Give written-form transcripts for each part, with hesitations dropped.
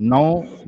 9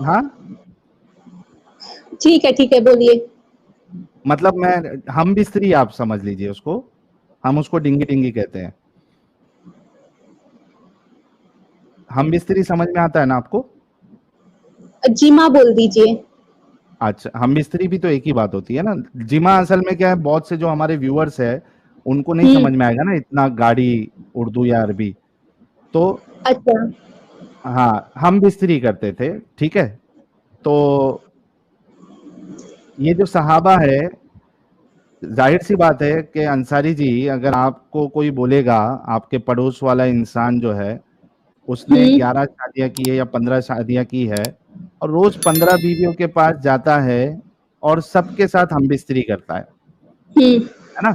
ہاں ٹھیک ہے بولیے. مطلب میں ہم بستری آپ سمجھ لیجئے اس کو, ہم اس کو ڈنگی ڈنگی کہتے ہیں. ہم بستری سمجھ میں آتا ہے نا آپ کو؟ جمع بول دیجیے. اچھا, ہم بستری بھی تو ایک ہی بات ہوتی ہے نا. جمع اصل میں کیا ہے, بہت سے جو ہمارے ویورز ہیں ان کو نہیں سمجھ میں آئے گا نا اتنا گاڑی اردو یا عربی, تو اچھا. ہاں ہم بستری کرتے تھے. ٹھیک ہے, تو یہ جو صحابہ ہے, ظاہر سی بات ہے کہ انصاری جی اگر آپ کو کوئی بولے گا, آپ کے پڑوس والا انسان جو ہے اس نے 11 شادیاں کی ہے یا 15 شادیاں کی ہے, اور روز 15 بیویوں کے پاس جاتا ہے اور سب کے ساتھ ہم بستری کرتا ہے نا,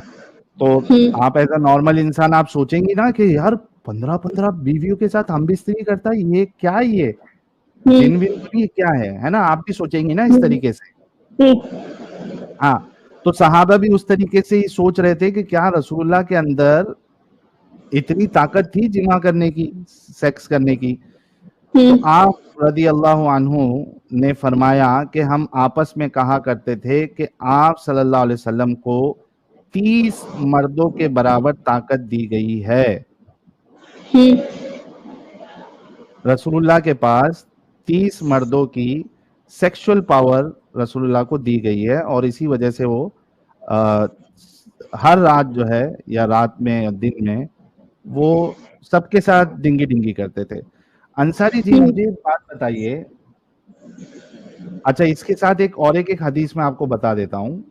تو آپ ایسا نارمل انسان آپ سوچیں گی نا کہ یار 15 بیویوں کے ساتھ ہم بستری کرتا ہے, یہ کیا, یہ جن ون تو نہیں کیا ہے نا, آپ بھی سوچیں گی نا اس طریقے سے. ہاں, تو صحابہ بھی اس طریقے سے ہی سوچ رہے تھے کہ کیا رسول اللہ کے اندر اتنی طاقت تھی جمع کرنے کی, سیکس کرنے کی. تو آپ رضی اللہ عنہ نے فرمایا کہ ہم آپس میں کہا کرتے تھے کہ آپ صلی اللہ علیہ وسلم کو 30 مردوں کے برابر طاقت دی گئی ہے. رسول اللہ کے پاس 30 مردوں کی سیکشل پاور رسول اللہ کو دی گئی ہے, اور اسی وجہ سے وہ ہر رات جو ہے, یا رات میں یا دن میں, وہ سب کے ساتھ ڈنگی ڈنگی کرتے تھے. انصاری جی مجھے ایک بات بتائیے, اچھا اس کے ساتھ ایک حدیث میں آپ کو بتا دیتا ہوں.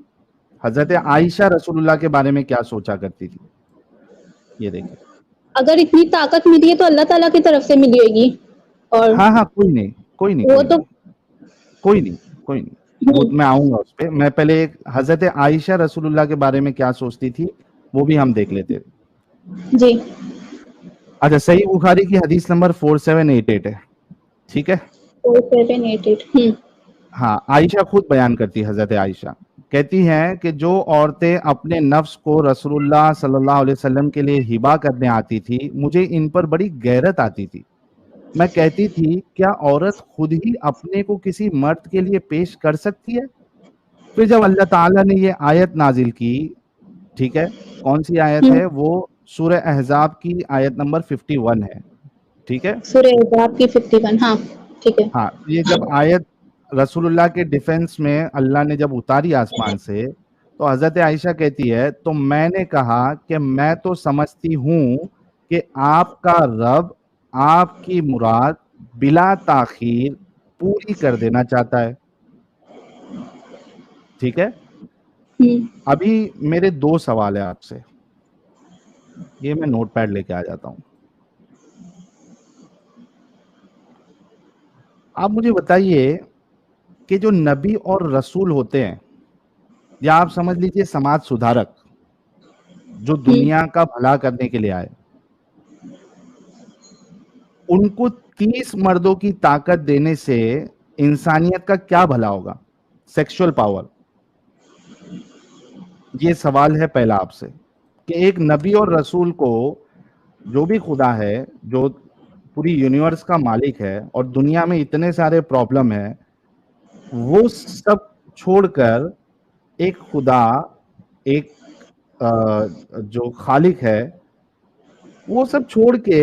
حضرت عائشہ رسول اللہ کے بارے میں کیا سوچا کرتی تھی, یہ دیکھیں. اگر اتنی طاقت ملی ہے تو اللہ تعالیٰ کی طرف سے ملی ہوئے گی. اور ہاں کوئی نہیں کوئی نہیں وہ کوئی تو نہیں کوئی نہیں کوئی نہیں, وہ میں آؤں گا اس پہ. میں پہلے ایک حضرت عائشہ رسول اللہ کے بارے میں کیا سوچتی تھی وہ بھی ہم دیکھ لیتے. جی. اچھا, صحیح بخاری کی حدیث نمبر 4788 ہے. ٹھیک ہے, 4788. ہاں عائشہ خود بیان کرتی ہے. حضرت عائشہ کہتی ہیں کہ جو عورتیں اپنے نفس کو رسول اللہ صلی اللہ علیہ وسلم کے لیے ہبا کرنے آتی تھی, مجھے ان پر بڑی غیرت آتی تھی. میں کہتی تھی کیا عورت خود ہی اپنے کو کسی مرد کے لیے پیش کر سکتی ہے؟ پھر جب اللہ تعالیٰ نے یہ آیت نازل کی, ٹھیک ہے, کون سی آیت ہے وہ؟ سورہ احزاب کی آیت نمبر 51 ہے. ٹھیک ہے, سورہ احزاب کی 51. ہاں ٹھیک ہے. ہاں, یہ جب آیت رسول اللہ کے ڈیفنس میں اللہ نے جب اتاری آسمان سے, تو حضرت عائشہ کہتی ہے تو میں نے کہا کہ میں تو سمجھتی ہوں کہ آپ کا رب آپ کی مراد بلا تاخیر پوری کر دینا چاہتا ہے. ٹھیک ہے, ابھی میرے 2 سوال ہیں آپ سے, یہ میں نوٹ پیڈ لے کے آ جاتا ہوں. آپ مجھے بتائیے کہ جو نبی اور رسول ہوتے ہیں, یا آپ سمجھ لیجئے سماج سدھارک, جو دنیا کا بھلا کرنے کے لیے آئے, ان کو 30 مردوں کی طاقت دینے سے انسانیت کا کیا بھلا ہوگا؟ Sexual power. یہ سوال ہے پہلا آپ سے, کہ ایک نبی اور رسول کو, جو بھی خدا ہے, جو پوری یونیورس کا مالک ہے, اور دنیا میں اتنے سارے پرابلم ہیں, وہ سب چھوڑ کر ایک خدا, ایک جو خالق ہے, وہ سب چھوڑ کے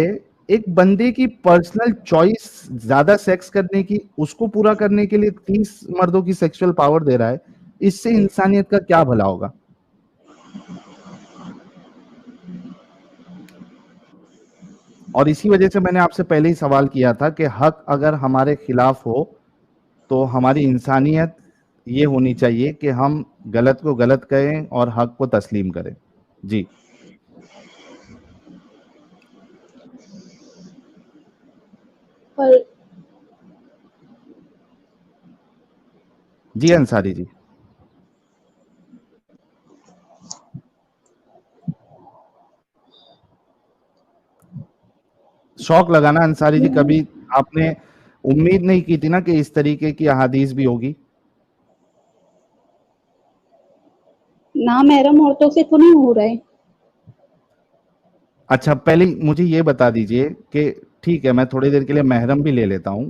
ایک بندے کی پرسنل چوائس زیادہ سیکس کرنے کی, اس کو پورا کرنے کے لیے 30 مردوں کی سیکشل پاور دے رہا ہے. اس سے انسانیت کا کیا بھلا ہوگا؟ اور اسی وجہ سے میں نے آپ سے پہلے ہی سوال کیا تھا کہ حق اگر ہمارے خلاف ہو تو ہماری انسانیت یہ ہونی چاہیے کہ ہم غلط کو غلط کہیں اور حق کو تسلیم کریں. جی اور جی انصاری جی. شوق لگانا انصاری جی, کبھی آپ نے امید نہیں کی تھی نا کہ اس طریقے کی احادیث بھی ہوگی؟ نامحرم عورتوں سے تو نہیں ہو رہا ہے. اچھا, پہلے مجھے یہ بتا دیجئے کہ ٹھیک ہے میں تھوڑی دیر کے لیے محرم بھی لے لیتا ہوں,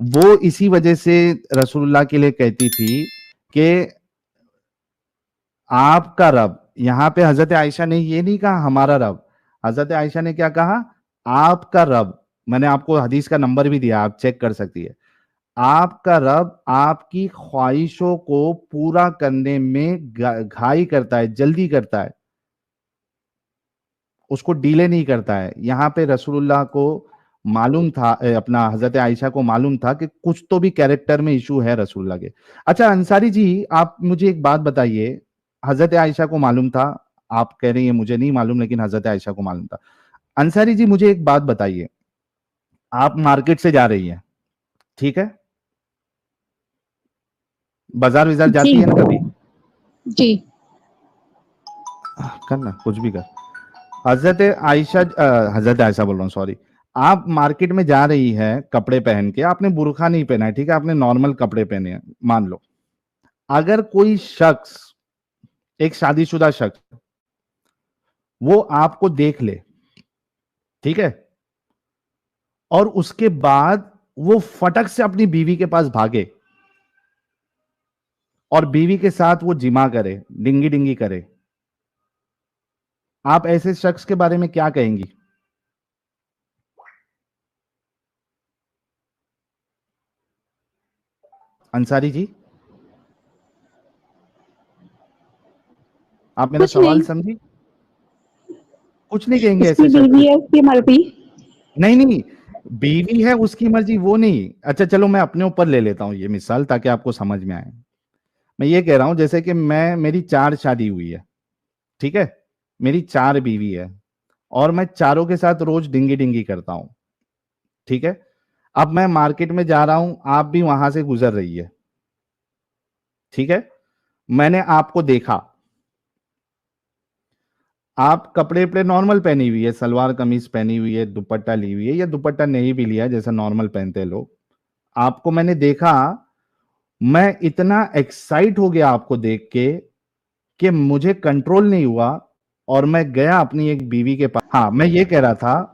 وہ اسی وجہ سے رسول اللہ کے لیے کہتی تھی کہ آپ کا رب، یہاں پہ حضرت عائشہ نے یہ نہیں کہا ہمارا رب، حضرت عائشہ نے کیا کہا؟ آپ کا رب. میں نے آپ کو حدیث کا نمبر بھی دیا، آپ چیک کر سکتی ہے. آپ کا رب آپ کی خواہشوں کو پورا کرنے میں گھائی کرتا ہے، جلدی کرتا ہے، اس کو ڈیلے نہیں کرتا ہے. یہاں پہ رسول اللہ کو معلوم تھا، اپنا حضرت عائشہ کو معلوم تھا کہ کچھ تو بھی کیریکٹر میں ایشو ہے رسول اللہ کے. اچھا انصاری جی، آپ مجھے ایک بات بتائیے، حضرت عائشہ کو معلوم تھا، آپ کہہ رہی ہیں مجھے نہیں معلوم، لیکن حضرت عائشہ کو معلوم تھا. انصاری جی مجھے ایک بات بتائیے، آپ مارکیٹ سے جا رہی ہیں، ٹھیک ہے، بازار وزار جی جاتی ہے نا کبھی؟ جی کرنا کچھ بھی کر. حضرت عائشہ حضرت عائشہ بول رہا ہوں، سوری. آپ مارکیٹ میں جا رہی ہے کپڑے پہن کے، آپ نے برقع نہیں پہنا ہے، ٹھیک ہے، آپ نے نارمل کپڑے پہنے ہیں، مان لو. اگر کوئی شخص، ایک شادی شدہ شخص، وہ آپ کو دیکھ لے، ٹھیک ہے، اور اس کے بعد وہ فٹک سے اپنی بیوی کے پاس بھاگے اور بیوی کے ساتھ وہ جمع کرے، ڈنگی ڈنگی کرے، آپ ایسے شخص کے بارے میں کیا کہیں گی؟ انصاری جی آپ میرا کچھ سوال نہیں، سمجھی؟ کچھ نہیں کہیں گے اس ایسے کی شخص بیوی کو؟ ہے، اس کی مرضی. نہیں نہیں، بیوی ہے اس کی مرضی وہ نہیں. اچھا چلو میں اپنے اوپر لے لیتا ہوں یہ مثال تاکہ آپ کو سمجھ میں آئے. میں یہ کہہ رہا ہوں جیسے کہ میری 4 شادی ہوئی ہے، ٹھیک ہے، میری 4 بیوی ہے، اور میں چاروں کے ساتھ روز ڈنگی ڈنگی کرتا ہوں، ٹھیک ہے. اب میں مارکیٹ میں جا رہا ہوں، آپ بھی وہاں سے گزر رہی ہے، ٹھیک ہے، میں نے آپ کو دیکھا، آپ کپڑے اپنے نارمل پہنی ہوئی ہے، سلوار قمیض پہنی ہوئی ہے، دوپٹہ لی ہوئی ہے، یا دوپٹہ نہیں بھی لیا جیسا نارمل پہنتے ہیں لوگ. آپ کو میں نے دیکھا، میں اتنا ایکسائٹ ہو گیا آپ کو دیکھ کے کہ مجھے کنٹرول نہیں ہوا، اور میں گیا اپنی ایک بیوی کے پاس. ہاں میں یہ کہہ رہا تھا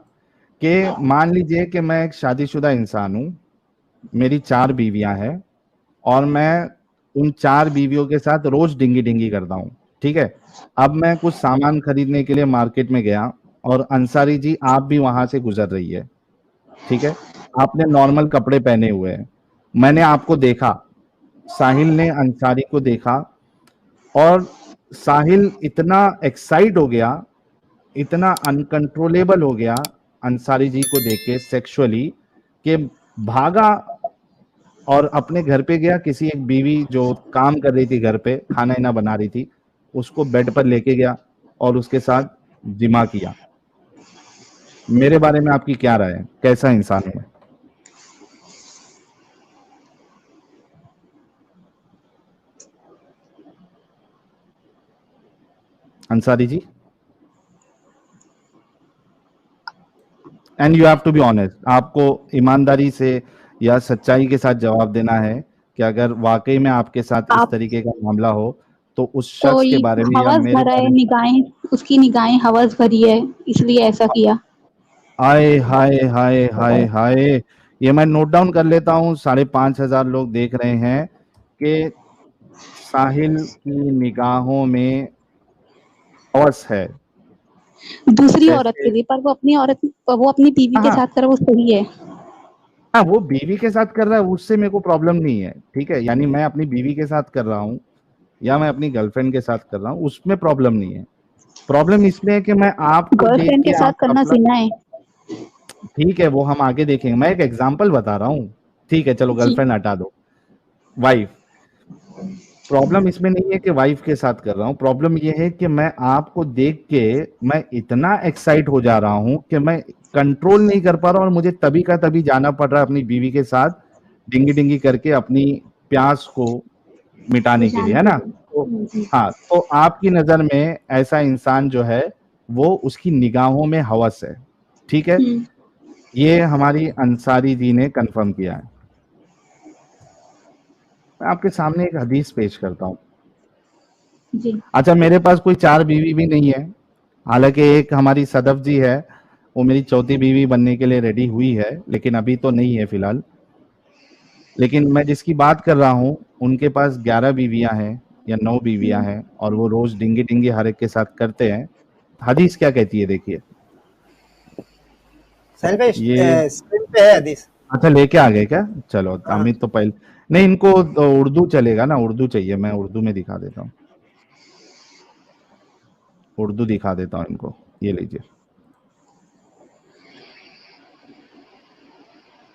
کہ مان لیجئے کہ میں ایک شادی شدہ انسان ہوں، میری 4 بیویاں ہیں، اور میں ان 4 بیویوں کے ساتھ روز ڈنگی ڈنگی کرتا ہوں، ٹھیک ہے. اب میں کچھ سامان خریدنے کے لیے مارکیٹ میں گیا، اور انصاری جی آپ بھی وہاں سے گزر رہی ہے، ٹھیک ہے، آپ نے نارمل کپڑے پہنے ہوئے ہیں، میں نے آپ کو دیکھا، ساحل نے انصاری کو دیکھا، اور ساحل اتنا ایکسائٹ ہو گیا، اتنا انکنٹرولیبل ہو گیا انصاری جی کو دیکھ کے سیکشولی، کہ بھاگا اور اپنے گھر پہ گیا. کسی ایک بیوی جو کام کر رہی تھی گھر پہ، کھانا اینا بنا رہی تھی، اس کو بیڈ پر لے کے گیا اور اس کے ساتھ جمع کیا. میرے بارے میں آپ کی کیا رائے ہے؟ کیسا انسان ہے؟ Ansari ji, and you have to be honest, آپ کو ایمانداری سے یا سچائی کے ساتھ جواب دینا ہے کہ اگر واقعی میں آپ کے ساتھ اس آپ طریقے کا معاملہ ہو تو اس شخص کے کوئی بارے میں یا ہوس میرے بھرا ہے، بارے میں. نگاہیں، اس کی نگاہیں ہوس بھری ہے، اس لیے ایسا کیا. آئے ہائے ہائے ہائے ہائے، یہ میں نوٹ ڈاؤن کر لیتا ہوں، 5,500 لوگ دیکھ رہے ہیں کہ ساحل کی نگاہوں میں ہوس ہے. دوسری عورت جیسے کے لیے، پر وہ اپنی عورت، وہ اپنی بیوی کے ہاں ساتھ کرے وہ صحیح ہے. ہاں، وہ بیوی کے ساتھ کر رہا ہے، اس سے میرے کو پرابلم نہیں ہے، ٹھیک ہے، یعنی میں اپنی بیوی کے ساتھ کر رہا ہوں یا میں اپنی گرل فرینڈ کے ساتھ کر رہا ہوں، اس میں پرابلم نہیں ہے. پرابلم اس میں ہے کہ میں آپ کو گرل دیکھ فرینڈ کے کے ساتھ آپ کرنا اپنا، زنا ہے. ٹھیک ہے وہ ہم آگے دیکھیں گے، میں ایک ایگزامپل بتا رہا ہوں، ٹھیک ہے، چلو گرل جی فرینڈ ہٹا دو، وائف. پرابلم اس میں نہیں ہے کہ وائف کے ساتھ کر رہا ہوں، پرابلم یہ ہے کہ میں آپ کو دیکھ کے میں اتنا ایکسائٹ ہو جا رہا ہوں کہ میں کنٹرول نہیں کر پا رہا ہوں، اور مجھے تبھی کا تبھی جانا پڑ رہا ہے اپنی بیوی کے ساتھ ڈنگی ڈنگی کر کے اپنی پیاس کو مٹانے کے لیے، ہے نا. تو ہاں، تو آپ کی نظر میں ایسا انسان جو ہے وہ اس کی نگاہوں میں ہوس ہے، ٹھیک ہے. یہ ہماری انصاری جی نے کنفرم کیا ہے. میں آپ کے سامنے ایک حدیث پیش کرتا ہوں. جی اچھا میرے پاس کوئی 4 بیوی بھی نہیں ہے، حالانکہ ایک ہماری صدف جی ہے، وہ میری 4تھی بیوی بننے کے لیے ریڈی ہوئی ہے، لیکن ابھی تو نہیں ہے فی الحال. لیکن میں جس کی بات کر رہا ہوں ان کے پاس 11 بیویاں ہیں یا 9 بیویاں ہیں اور وہ روز ڈنگی ڈنگی ہر ایک کے ساتھ کرتے ہیں. حدیث کیا کہتی ہے دیکھیے. سہیل بھائی یہ اسکرین پہ ہے حدیث. اچھا لے کے آ گئے کیا؟ چلو ہاں امید تو پہلے نہیں، ان کو اردو چلے گا نا، اردو چاہیے، میں اردو میں دکھا دیتا ہوں، اردو دکھا دیتا ہوں ان کو. یہ لیجیے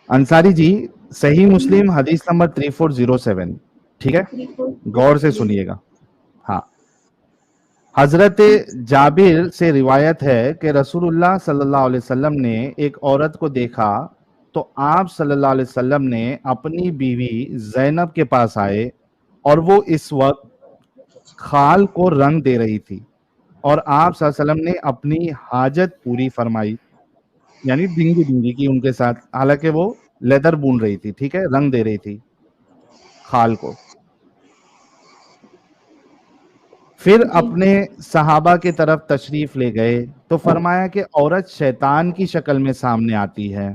انصاری جی، صحیح مسلم حدیث نمبر 3407. ٹھیک ہے، غور سے سنیے گا. ہاں، حضرت جابر سے روایت ہے کہ رسول اللہ صلی اللہ علیہ وسلم نے ایک عورت کو دیکھا تو آپ صلی اللہ علیہ وسلم نے اپنی بیوی زینب کے پاس آئے اور وہ اس وقت خال کو رنگ دے رہی تھی اور آپ صلی اللہ علیہ وسلم نے اپنی حاجت پوری فرمائی، یعنی ڈنگی ڈنگی کی ان کے ساتھ، حالانکہ وہ لیدر بون رہی تھی، ٹھیک ہے، رنگ دے رہی تھی خال کو. پھر اپنے صحابہ کی طرف تشریف لے گئے تو فرمایا کہ عورت شیطان کی شکل میں سامنے آتی ہے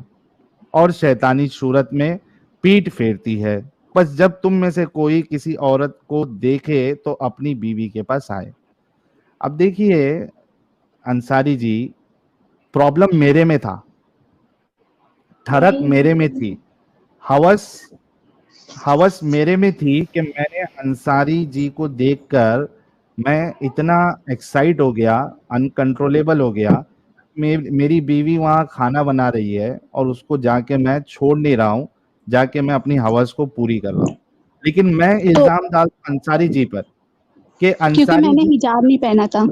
اور شیطانی صورت میں پیٹ پھیرتی ہے، بس جب تم میں سے کوئی کسی عورت کو دیکھے تو اپنی بیوی کے پاس آئے. اب دیکھیے انصاری جی، پرابلم میرے میں تھا، ٹھڑک میرے میں تھی، ہوس میرے میں تھی کہ میں نے انصاری جی کو دیکھ کر میں اتنا ایکسائٹ ہو گیا، انکنٹرولیبل ہو گیا. میری بیوی وہاں کھانا بنا رہی ہے اور اس کو جا کے میں چھوڑ نہیں رہا ہوں، جا کے میں اپنی ہوس کو پوری کر رہا ہوں. لیکن میں تو الزام ڈالتا انصاری جی پر کہ کیونکہ میں انصاری نے جی. حجاب نہیں پہنا تھا.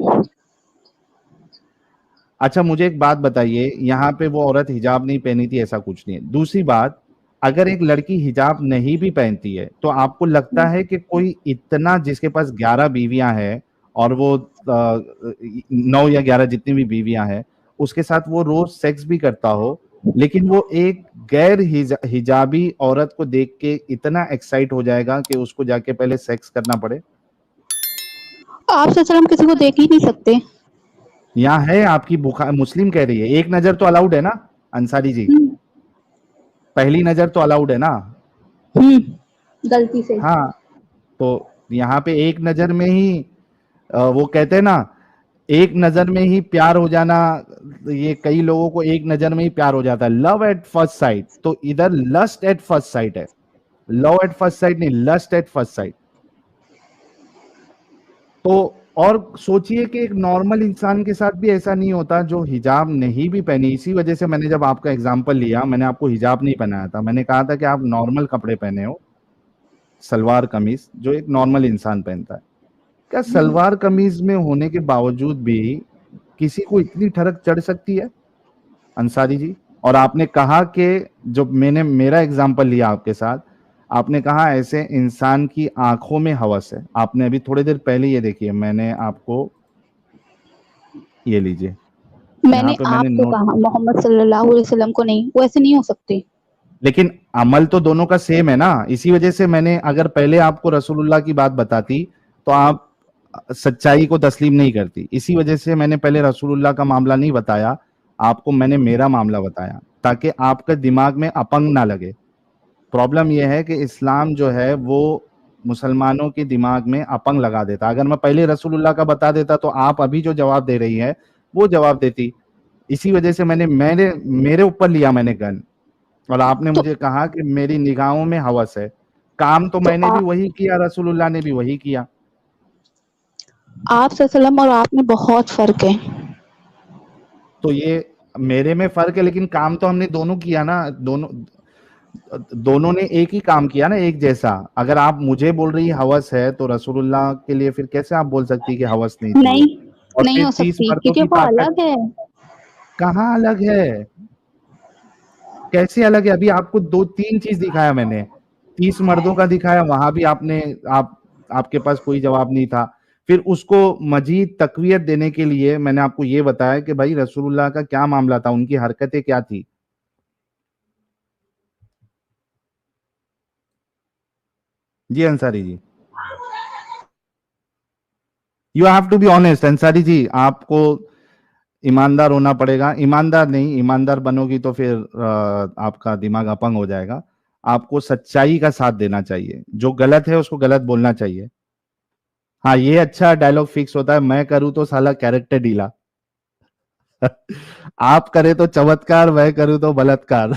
اچھا مجھے ایک بات بتائیے، یہاں پہ وہ عورت حجاب نہیں پہنی تھی ایسا کچھ نہیں ہے. دوسری بات، اگر ایک لڑکی حجاب نہیں بھی پہنتی ہے تو آپ کو لگتا ہے کہ کوئی اتنا، جس کے پاس 11 بیویاں ہیں اور وہ 9 یا 11 جتنی بھی بیویاں ہیں اس کے ساتھ وہ روز سیکس بھی کرتا ہو، لیکن وہ ایک غیر حجابی عورت کو دیکھ کے اتنا ایکسائٹ ہو جائے گا کہ اس کو جا کے پہلے سیکس کرنا پڑے؟ آپ صلی اللہ علیہ وسلم کسی کو دیکھ ہی نہیں سکتے. یہاں ہے آپ کی مسلم کہہ رہی ہے ایک نظر تو الاؤڈ ہے نا انصاری جی، پہلی نظر تو الاؤڈ ہے نا. غلطی سے. ہاں تو یہاں پہ ایک نظر میں ہی وہ کہتے ہیں نا ایک نظر میں ہی پیار ہو جانا، یہ کئی لوگوں کو ایک نظر میں ہی پیار ہو جاتا ہے، لو ایٹ فرسٹ سائٹ. تو ادھر لسٹ ایٹ فرسٹ سائٹ ہے، لو ایٹ فرسٹ سائٹ نہیں، لسٹ ایٹ فرسٹ سائٹ. تو اور سوچئے کہ ایک نارمل انسان کے ساتھ بھی ایسا نہیں ہوتا جو حجاب نہیں بھی پہنی. اسی وجہ سے میں نے جب آپ کا اگزامپل لیا، میں نے آپ کو حجاب نہیں پہنایا تھا، میں نے کہا تھا کہ آپ نارمل کپڑے پہنے ہو، سلوار قمیض جو ایک نارمل انسان پہنتا ہے. کیا سلوار قمیض میں ہونے کے باوجود بھی کسی کو اتنی ٹھڑک چڑھ سکتی ہے انصاری جی؟ اور آپ نے کہا کہ جو میں نے میرا اگزامپل لیا آپ کے ساتھ، آپ نے کہا ایسے انسان کی آنکھوں میں ہوس ہے. آپ نے ابھی تھوڑی دیر پہلے یہ دیکھیے، میں نے آپ کو یہ لیجیے میں یہاں نے پہ آپ کو نوٹ، کہا، محمد صلی اللہ علیہ وسلم کو نہیں، وہ ایسے نہیں ہو سکتے. لیکن عمل تو دونوں کا سیم ہے نا. اسی وجہ سے میں نے اگر پہلے آپ کو رسول اللہ کی بات بتاتی تو آپ سچائی کو تسلیم نہیں کرتی. اسی وجہ سے میں نے پہلے رسول اللہ کا معاملہ نہیں بتایا آپ کو، میں نے میرا معاملہ بتایا تاکہ آپ کے دماغ میں اپنگ نہ لگے. پرابلم یہ ہے کہ اسلام جو ہے وہ مسلمانوں کے دماغ میں اپنگ لگا دیتا. اگر میں پہلے رسول اللہ کا بتا دیتا تو آپ ابھی جو جواب دے رہی ہے وہ جواب دیتی. اسی وجہ سے میں نے میرے اوپر لیا میں نے گن، اور آپ نے تو مجھے کہا کہ میری نگاہوں میں ہوس ہے. کام تو میں نے بھی وہی کیا، رسول اللہ نے بھی وہی کیا. آپ صلی اللہ علیہ وسلم اور آپ میں بہت فرق ہے. تو یہ میرے میں فرق ہے لیکن کام تو ہم نے دونوں کیا نا، دونوں نے ایک ہی کام کیا نا، ایک جیسا. اگر آپ مجھے بول رہی ہوس ہے تو رسول اللہ کے لیے پھر کیسے آپ بول سکتی کہ ہوس نہیں تھی وہ؟ اور نہیں پھر ہو 30 سکتی مردوں کی کیونکہ وہ طاقت الگ ہے. کہاں الگ ہے؟ کیسے الگ ہے؟ ابھی آپ کو 2-3 چیز دکھایا میں نے، 30 مردوں کا دکھایا، وہاں بھی آپ کے پاس کوئی جواب نہیں تھا. پھر اس کو مزید تقویت دینے کے لیے میں نے آپ کو یہ بتایا کہ بھائی رسول اللہ کا کیا معاملہ تھا، ان کی حرکتیں کیا تھی. جی Ansari ji, you have to be honest. Ansari ji آپ کو ایماندار ہونا پڑے گا. ایماندار نہیں، ایماندار بنو گی تو پھر آپ کا دماغ اپنگ ہو جائے گا. آپ کو سچائی کا ساتھ دینا چاہیے, جو غلط ہے اس کو غلط بولنا چاہیے. ہاں یہ اچھا ڈائلوگ فکس ہوتا ہے, میں کروں تو سالا کیریکٹر ڈھیلا, آپ کرے تو چمتکار, میں کروں تو بلاتکار.